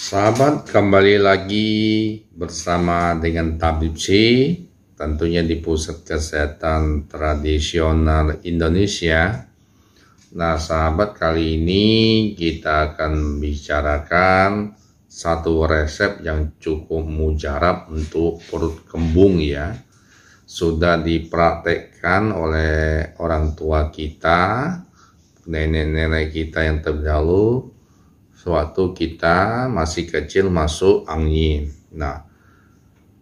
Sahabat, kembali lagi bersama dengan Tabib C, tentunya di Pusat Kesehatan Tradisional Indonesia. Nah, sahabat, kali ini kita akan bicarakan satu resep yang cukup mujarab untuk perut kembung ya. Sudah dipraktekkan oleh orang tua kita, nenek-nenek kita yang terdahulu, sewaktu kita masih kecil masuk angin. Nah,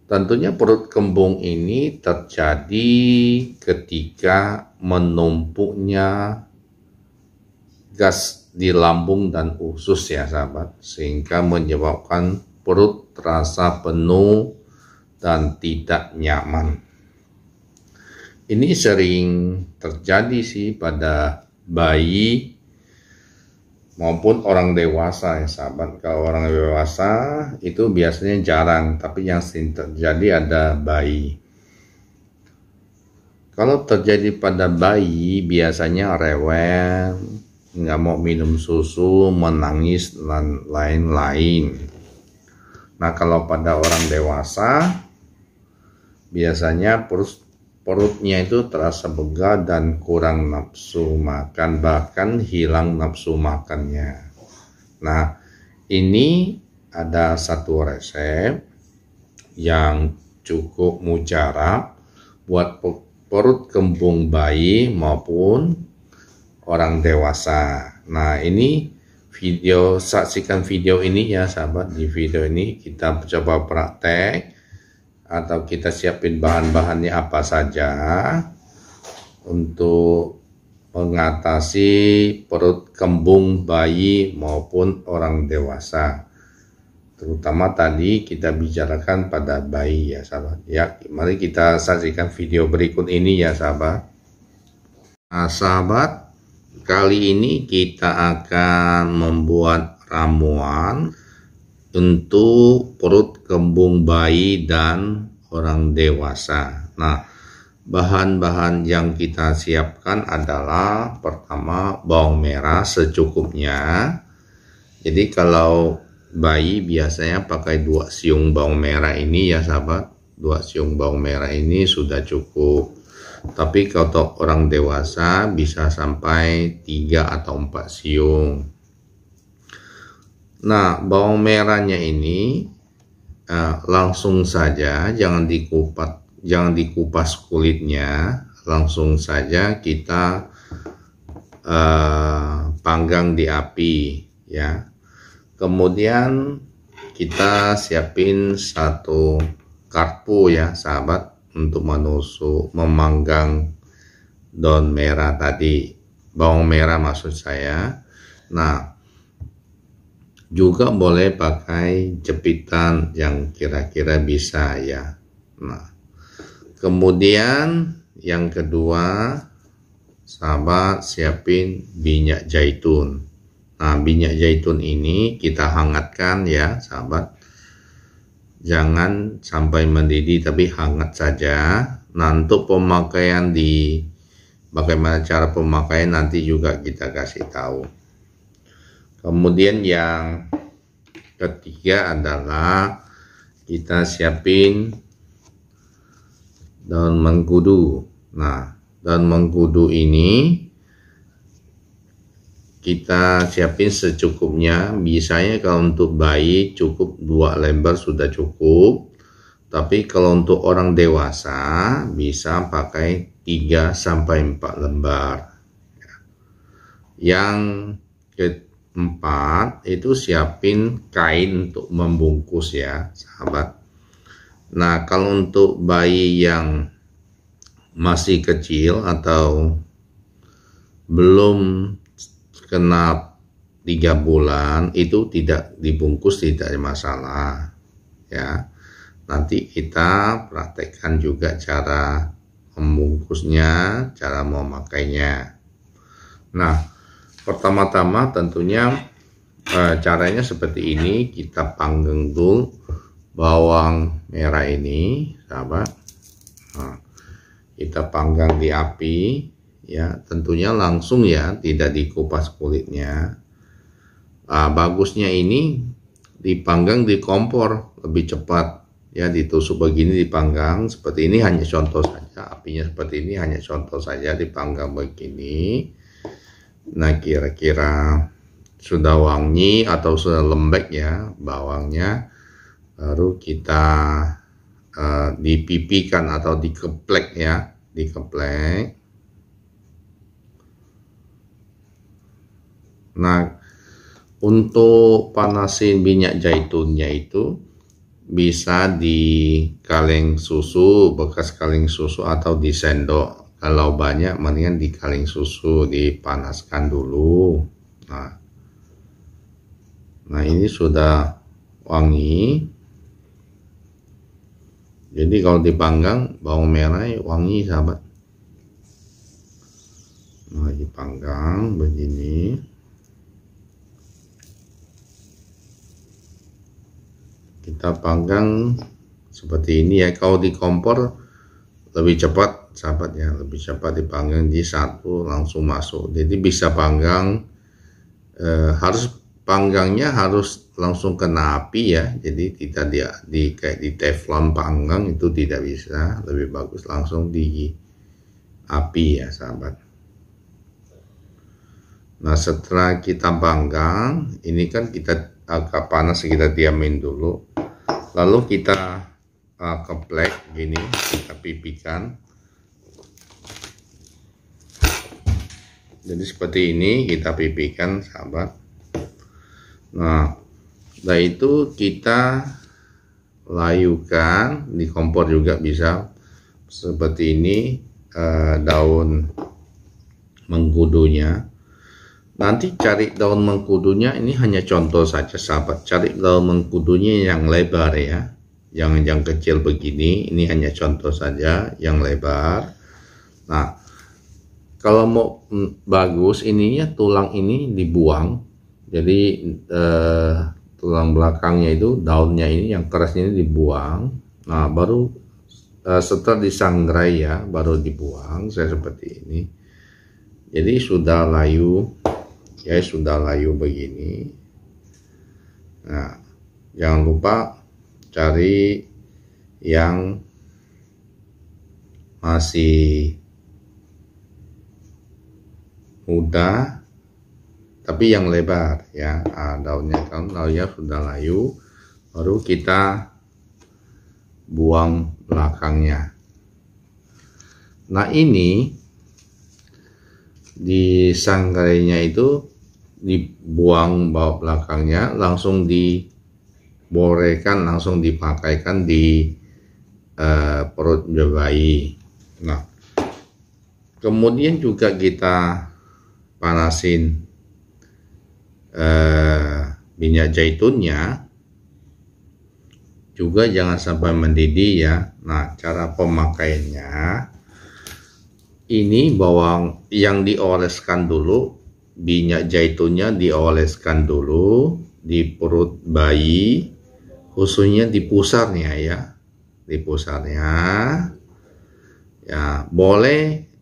tentunya perut kembung ini terjadi ketika menumpuknya gas di lambung dan usus ya sahabat, sehingga menyebabkan perut terasa penuh dan tidak nyaman. Ini sering terjadi sih pada bayi maupun orang dewasa ya sahabat. Kalau orang dewasa itu biasanya jarang, tapi yang sering terjadi ada bayi. Kalau terjadi pada bayi biasanya rewel, nggak mau minum susu, menangis, dan lain-lain. Nah, kalau pada orang dewasa biasanya perutnya itu terasa begah dan kurang nafsu makan, bahkan hilang nafsu makannya. Nah, ini ada satu resep yang cukup mujarab buat perut kembung bayi maupun orang dewasa. Nah, ini saksikan video ini ya sahabat. Di video ini kita coba praktek atau kita siapin bahan-bahannya apa saja untuk mengatasi perut kembung bayi maupun orang dewasa. Terutama tadi kita bicarakan pada bayi ya sahabat. Ya, mari kita saksikan video berikut ini ya sahabat. Nah, sahabat, kali ini kita akan membuat ramuan untuk perut kembung bayi dan orang dewasa. Nah, bahan-bahan yang kita siapkan adalah pertama bawang merah secukupnya. Jadi kalau bayi biasanya pakai 2 siung bawang merah ini ya sahabat. 2 siung bawang merah ini sudah cukup. Tapi kalau orang dewasa bisa sampai 3 atau 4 siung. Nah, bawang merahnya ini langsung saja, jangan dikupas kulitnya, langsung saja kita panggang di api ya. Kemudian kita siapin 1 karpu ya sahabat untuk memanggang daun merah tadi, bawang merah maksud saya. Nah, juga boleh pakai jepitan yang kira-kira bisa ya. Nah, kemudian yang kedua sahabat siapin minyak zaitun. Nah, minyak zaitun ini kita hangatkan ya sahabat. Jangan sampai mendidih tapi hangat saja. Nah, untuk pemakaian bagaimana cara pemakaian nanti juga kita kasih tahu. Kemudian yang ketiga adalah kita siapin daun mengkudu. Nah, daun mengkudu ini kita siapin secukupnya. Biasanya kalau untuk bayi cukup 2 lembar sudah cukup. Tapi kalau untuk orang dewasa bisa pakai 3 sampai 4 lembar. Yang keempat itu siapin kain untuk membungkus ya sahabat. Nah, kalau untuk bayi yang masih kecil atau belum genap 3 bulan itu tidak dibungkus, tidak ada masalah ya. Nanti kita praktekkan juga cara membungkusnya, cara memakainya. Nah, pertama-tama tentunya caranya seperti ini. Kita panggang dulu bawang merah ini sahabat. Nah, kita panggang di api ya, tentunya langsung ya, tidak dikupas kulitnya. Bagusnya ini dipanggang di kompor lebih cepat. Ya, ditusuk begini dipanggang seperti ini, hanya contoh saja, apinya seperti ini hanya contoh saja, dipanggang begini. Nah, kira-kira sudah wangi atau sudah lembek ya bawangnya, baru kita dipipikan atau dikeplek ya, dikeplek. Nah, untuk panasin minyak zaitunnya itu bisa di kaleng susu, bekas kaleng susu atau di sendok. Kalau banyak mendingan di kaleng susu, dipanaskan dulu. Nah ini sudah wangi. Jadi kalau dipanggang bawang merah wangi sahabat. Nah dipanggang begini. Kita panggang seperti ini ya. Kalau di kompor lebih cepat sahabat ya, lebih cepat dipanggang, di satu langsung masuk. Jadi bisa panggang, harus panggangnya harus langsung kena api ya. Jadi tidak kayak di teflon panggang itu tidak bisa. Lebih bagus langsung di api ya sahabat. Nah setelah kita panggang, ini kan kita agak panas, kita diamin dulu. Lalu kita keplek gini, kita pipikan. Jadi seperti ini kita pipikan sahabat. Nah setelah itu kita layukan di kompor juga bisa seperti ini, daun mengkudunya. Nanti cari daun mengkudunya, ini hanya contoh saja sahabat. Cari daun mengkudunya yang lebar ya, jangan yang kecil begini. Ini hanya contoh saja yang lebar. Nah kalau mau bagus ininya, tulang ini dibuang. Jadi tulang belakangnya itu, daunnya ini yang keras ini dibuang. Nah baru setelah disangrai ya, baru dibuang. Saya seperti ini. Jadi sudah layu ya, sudah layu begini. Nah jangan lupa cari yang masih muda tapi yang lebar ya. Daunnya kan daunnya sudah layu, baru kita buang belakangnya. Nah ini di sangrainya itu dibuang bawah belakangnya, langsung diborekan, langsung dipakaikan di perut bayi. Nah kemudian juga kita panasin minyak zaitunnya juga, jangan sampai mendidih ya. Nah cara pemakaiannya, ini bawang yang dioleskan dulu, minyak zaitunnya dioleskan dulu di perut bayi, khususnya di pusarnya ya, di pusarnya ya. Boleh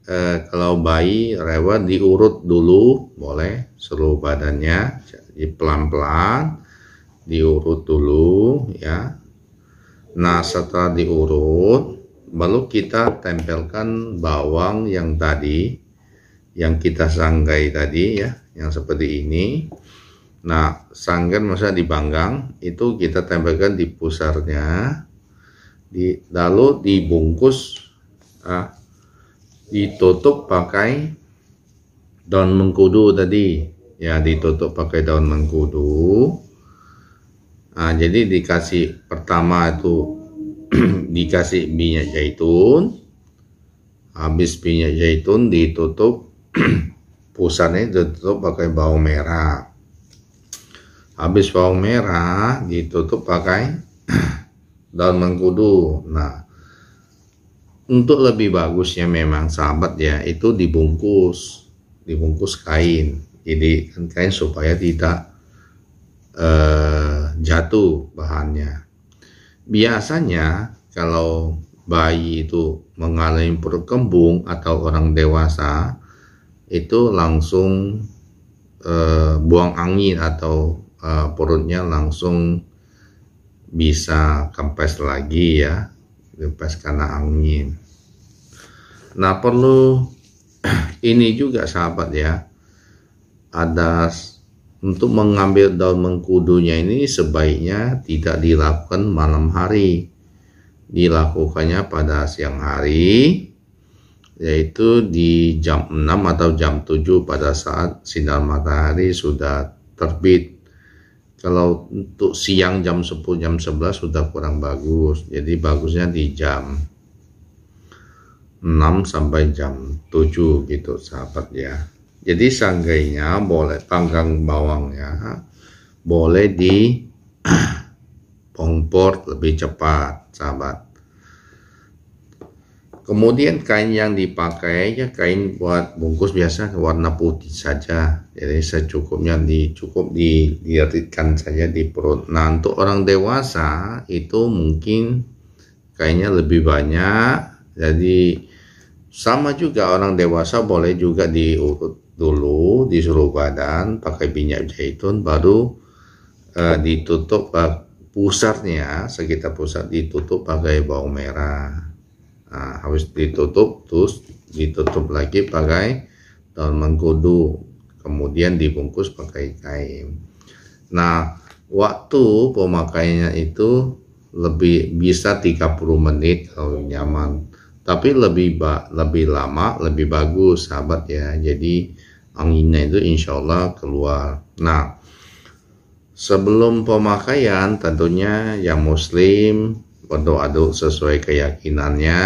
kalau bayi rewel diurut dulu, boleh seluruh badannya, jadi pelan-pelan diurut dulu ya. Nah setelah diurut, baru kita tempelkan bawang yang tadi, yang kita sangrai tadi ya, yang seperti ini. Nah sanggan masa dipanggang itu kita tempelkan di pusarnya, lalu dibungkus, ditutup pakai daun mengkudu tadi ya, ditutup pakai daun mengkudu. Nah jadi dikasih pertama itu dikasih minyak zaitun, habis minyak zaitun ditutup pusarnya, ditutup pakai bawang merah, habis bawang merah ditutup pakai daun mengkudu. Nah untuk lebih bagusnya memang sahabat ya, itu dibungkus kain, jadi kain supaya tidak jatuh bahannya. Biasanya kalau bayi itu mengalami perut kembung atau orang dewasa itu langsung buang angin atau perutnya langsung bisa kempes lagi ya, kempes karena angin. Nah perlu ini juga sahabat ya, ada untuk mengambil daun mengkudunya ini sebaiknya tidak dilakukan malam hari, dilakukannya pada siang hari, yaitu di jam 6 atau jam 7 pada saat sinar matahari sudah terbit. Kalau untuk siang jam 10, jam 11 sudah kurang bagus, jadi bagusnya di jam 6 sampai jam 7 gitu sahabat ya. Jadi seandainya boleh panggang bawangnya boleh di pongpor lebih cepat sahabat. Kemudian kain yang dipakai ya kain buat bungkus biasa warna putih saja, jadi secukupnya cukup diiritkan saja di perut. Nah untuk orang dewasa itu mungkin kainnya lebih banyak, jadi sama juga orang dewasa boleh juga diurut dulu di seluruh badan pakai minyak zaitun, baru ditutup pusarnya, sekitar pusat ditutup pakai bawang merah. Nah, habis ditutup terus ditutup lagi pakai daun mengkudu, kemudian dibungkus pakai kain. Nah waktu pemakaiannya itu lebih bisa 30 menit kalau nyaman, tapi lebih lama lebih bagus sahabat ya, jadi anginnya itu insya Allah keluar. Nah sebelum pemakaian tentunya yang muslim berdoa sesuai keyakinannya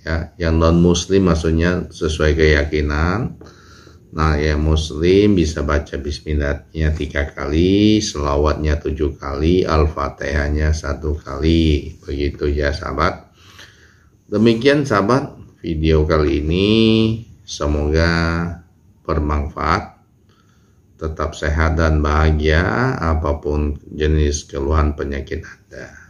ya, yang non muslim maksudnya sesuai keyakinan. Nah yang muslim bisa baca bismillahnya 3 kali, selawatnya 7 kali, al-fatihahnya 1 kali, begitu ya sahabat. Demikian sahabat video kali ini, semoga bermanfaat. Tetap sehat dan bahagia apapun jenis keluhan penyakit Anda.